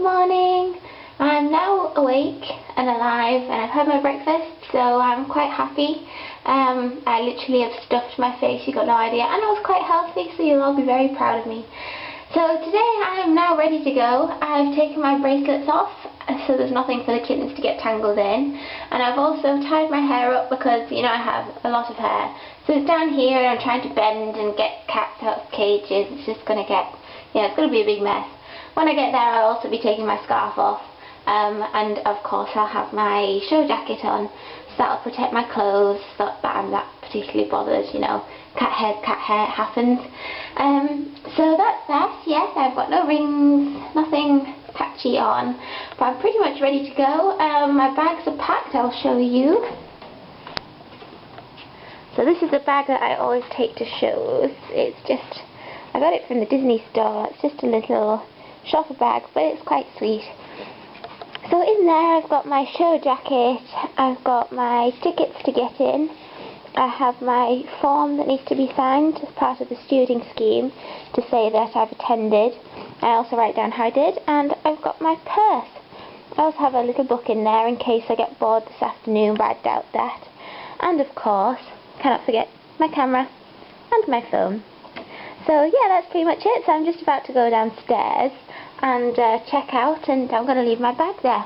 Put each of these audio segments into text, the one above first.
morning. I'm now awake and alive and I've had my breakfast, so I'm quite happy. I literally have stuffed my face, you got no idea, and I was quite healthy, so you'll all be very proud of me. So today I am now ready to go. I've taken my bracelets off, so there's nothing for the kittens to get tangled in, and I've also tied my hair up because, you know, I have a lot of hair. So it's down here and I'm trying to bend and get cats out of cages. It's just going to get, it's going to be a big mess. When I get there I'll also be taking my scarf off, and of course I'll have my show jacket on, so that'll protect my clothes, so that I'm not particularly bothered, you know, cat hair, it happens. So that's that. Yes, I've got no rings, nothing patchy on, but I'm pretty much ready to go. My bags are packed, I'll show you. So this is the bag that I always take to shows. It's just, I got it from the Disney store. It's just a little shopper bag, but it's quite sweet. So in there I've got my show jacket, I've got my tickets to get in, I have my form that needs to be signed as part of the stewarding scheme to say that I've attended. I also write down how I did, and I've got my purse. I also have a little book in there in case I get bored this afternoon, but I doubt that. And of course, cannot forget my camera and my phone. So yeah, that's pretty much it. So I'm just about to go downstairs and check out, and I'm going to leave my bag there.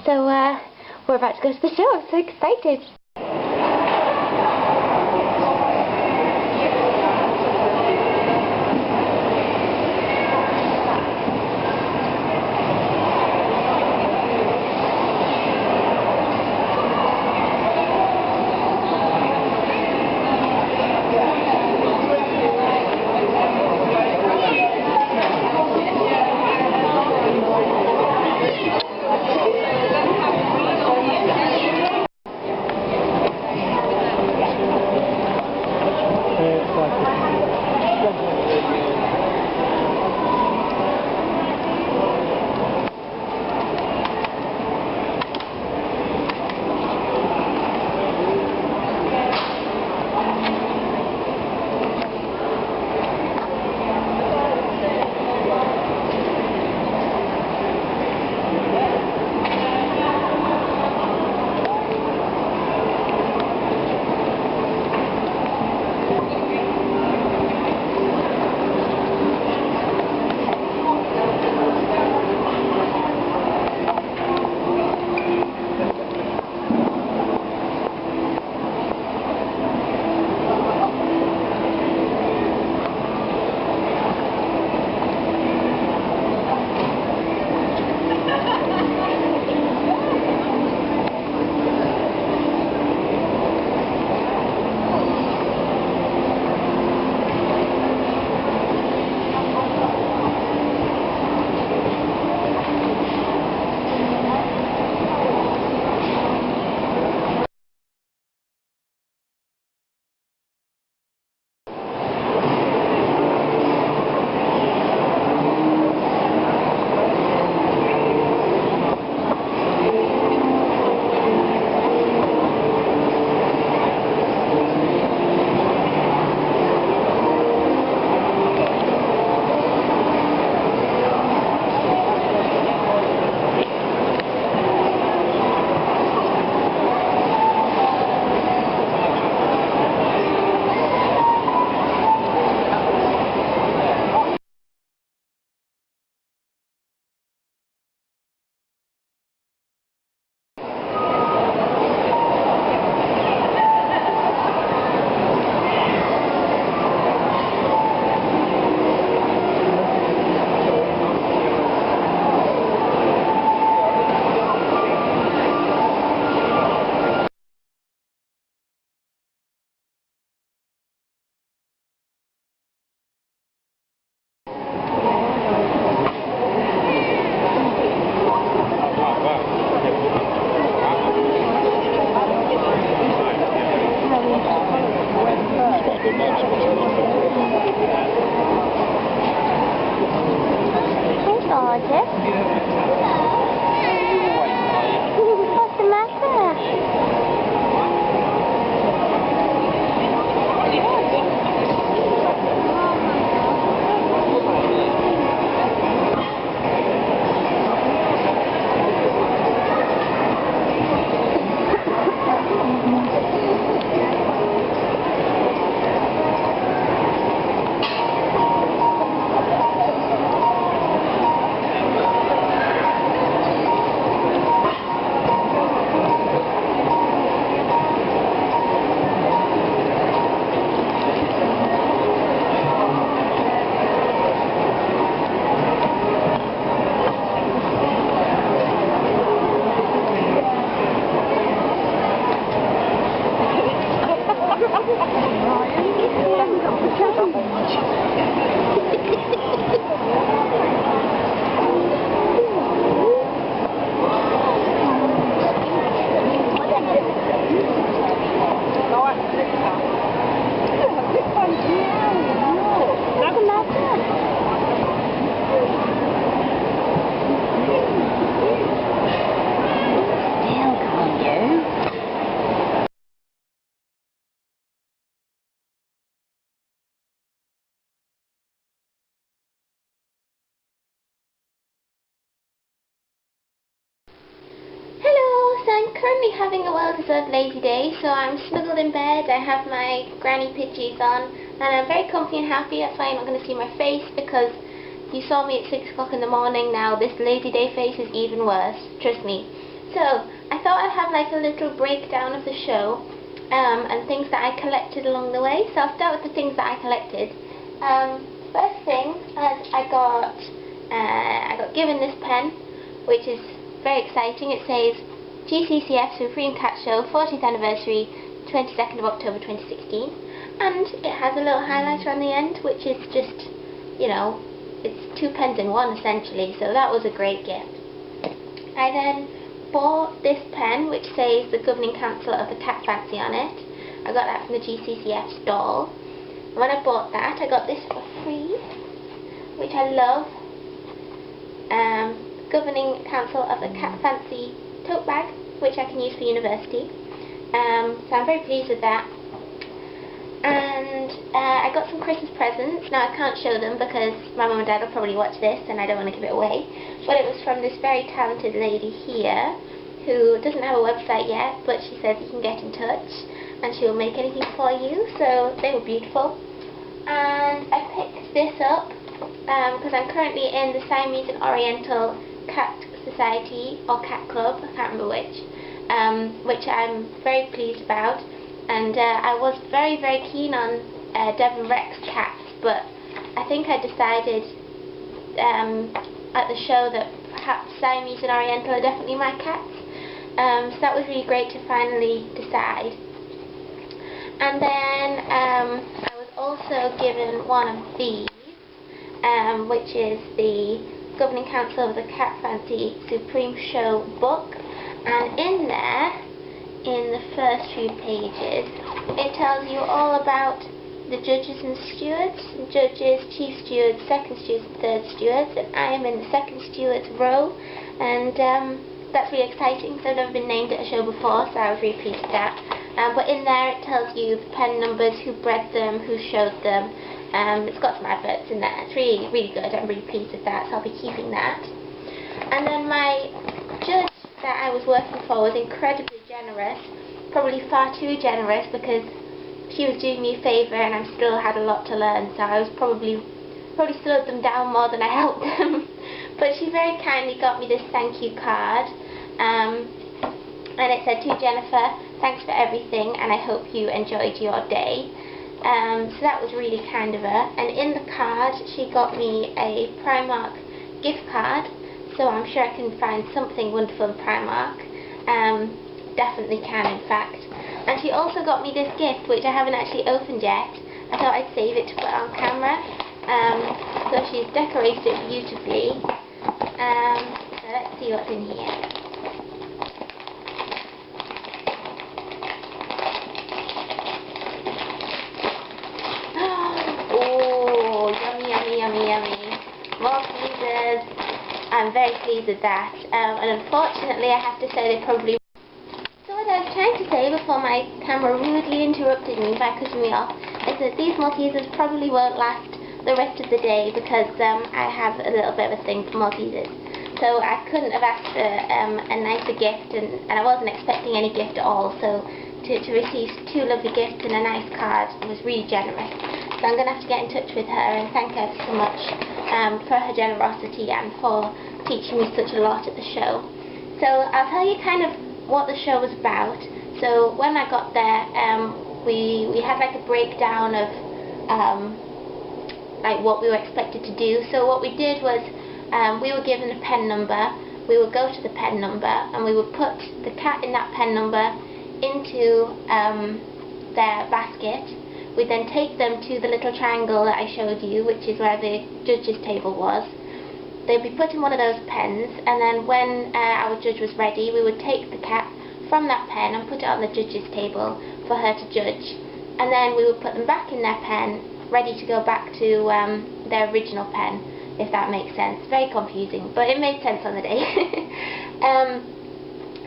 So we're about to go to the show. I'm so excited. What's the matter? currently having a well-deserved lazy day, so I'm snuggled in bed, I have my granny pidgeys on, and I'm very comfy and happy. That's why you're not going to see my face, because you saw me at 6 o'clock in the morning. Now this lazy day face is even worse, trust me. So, I thought I'd have like a little breakdown of the show, and things that I collected along the way. So I'll start with the things that I collected. First thing, I got given this pen, which is very exciting. It says GCCF Supreme Cat Show 40th Anniversary, 22nd of October 2016, and it has a little highlighter on the end, which is just, you know, it's 2 pens in one essentially, so that was a great gift. I then bought this pen which says the Governing Council of the Cat Fancy on it. I got that from the GCCF stall. When I bought that, I got this for free, which I love. Governing Council of the Cat Fancy tote bag, which I can use for university. So I'm very pleased with that. And I got some Christmas presents. Now I can't show them because my mum and dad will probably watch this and I don't want to give it away. But it was from this very talented lady here who doesn't have a website yet, but she says you can get in touch and she will make anything for you. So they were beautiful. And I picked this up because I'm currently in the Siamese and Oriental Cat Society or Cat Club, I can't remember which I'm very pleased about. And I was very keen on Devon Rex cats, but I think I decided at the show that perhaps Siamese and Oriental are definitely my cats. So that was really great to finally decide. And then I was also given one of these, which is the Governing Council of the Cat Fancy Supreme Show book, and in there, in the first few pages, it tells you all about the judges and stewards, judges, chief stewards, second stewards, and third stewards, and I am in the second stewards row, and that's really exciting because I've never been named at a show before, so I was really pleased with that. But in there it tells you the pen numbers, who bred them, who showed them. It's got some adverts in there. It's really good. I'm really pleased with that, so I'll be keeping that. And then my judge that I was working for was incredibly generous, probably far too generous, because she was doing me a favour and I still had a lot to learn, so I was probably slowed them down more than I helped them. But she very kindly got me this thank you card, and it said, "To Jennifer, thanks for everything and I hope you enjoyed your day." So that was really kind of her. And in the card she got me a Primark gift card, so I'm sure I can find something wonderful in Primark. Definitely can, in fact. And she also got me this gift, which I haven't actually opened yet. I thought I'd save it to put on camera. So she's decorated it beautifully. So let's see what's in here. Yummy. More freezers. I'm very pleased with that. And unfortunately I have to say they probably... So what I was trying to say before my camera rudely interrupted me by cutting me off is that these Maltesers probably won't last the rest of the day because I have a little bit of a thing for Maltesers. So I couldn't have asked for a nicer gift, and I wasn't expecting any gift at all, so to receive 2 lovely gifts and a nice card was really generous. So I'm going to have to get in touch with her and thank her so much for her generosity and for teaching me such a lot at the show. So I'll tell you kind of what the show was about. So when I got there, we had like a breakdown of like what we were expected to do. So what we did was we were given a pen number, we would go to the pen number and we would put the cat in that pen number into their basket. We'd then take them to the little triangle that I showed you, which is where the judge's table was. They'd be put in one of those pens, and then when our judge was ready, we would take the cat from that pen and put it on the judge's table for her to judge. And then we would put them back in their pen, ready to go back to their original pen, if that makes sense. Very confusing, but it made sense on the day.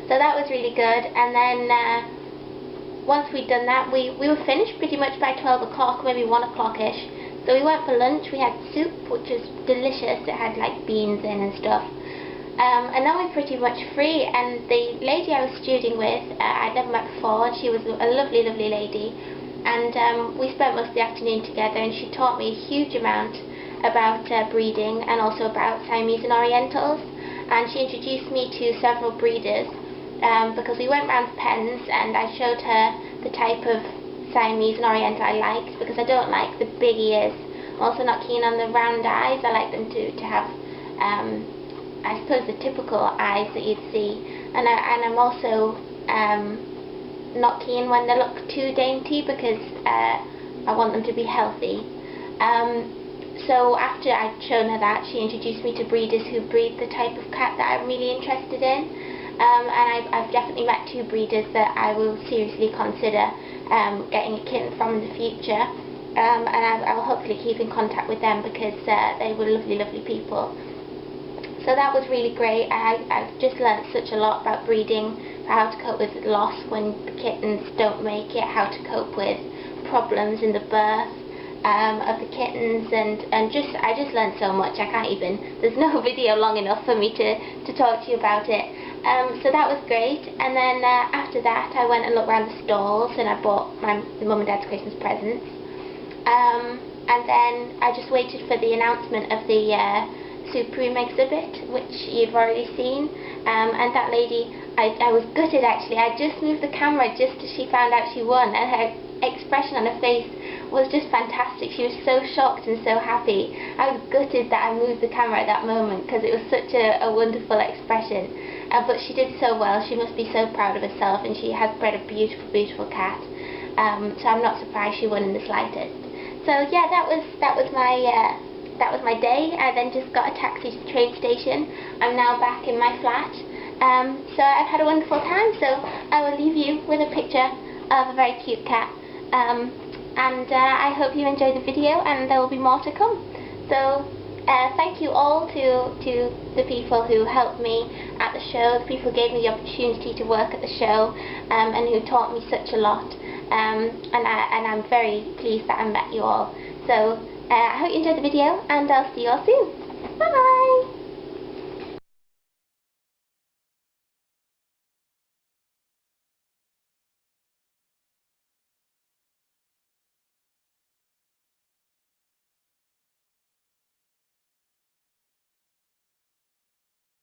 So that was really good, and then once we'd done that, we were finished pretty much by 12 o'clock, maybe 1 o'clock-ish. So we went for lunch. We had soup, which was delicious. It had like beans in and stuff. And now we're pretty much free, and the lady I was stewarding with, I'd never met before, and she was a lovely, lovely lady, and we spent most of the afternoon together, and she taught me a huge amount about breeding and also about Siamese and Orientals, and she introduced me to several breeders because we went round pens and I showed her the type of Siamese and Oriental I liked, because I don't like the big ears. I'm also not keen on the round eyes. I like them to have I suppose the typical eyes that you'd see, and I'm also not keen when they look too dainty, because I want them to be healthy. So after I'd shown her that, she introduced me to breeders who breed the type of cat that I'm really interested in, and I've definitely met 2 breeders that I will seriously consider getting a kitten from in the future, and I will hopefully keep in contact with them, because they were lovely, lovely people. So that was really great. I've just learnt such a lot about breeding, how to cope with loss when the kittens don't make it, how to cope with problems in the birth of the kittens, and I just learned so much. I can't even, there's no video long enough for me to talk to you about it. So that was great, and then after that I went and looked around the stalls, and I bought the mum and dad's Christmas presents, and then I just waited for the announcement of the Supreme exhibit, which you've already seen, and that lady, I was gutted actually. I just moved the camera just as she found out she won, and her expression on her face was just fantastic. She was so shocked and so happy. I was gutted that I moved the camera at that moment, because it was such a wonderful expression, but she did so well. She must be so proud of herself, and she has bred a beautiful, beautiful cat, so I'm not surprised she won in the slightest. So yeah, that was my day. I then just got a taxi to the train station. I'm now back in my flat, so I've had a wonderful time. So I will leave you with a picture of a very cute cat, and I hope you enjoyed the video, and there will be more to come. So thank you all to the people who helped me at the show, the people who gave me the opportunity to work at the show, and who taught me such a lot, and I'm very pleased that I met you all. So I hope you enjoyed the video, and I'll see you all soon. Bye!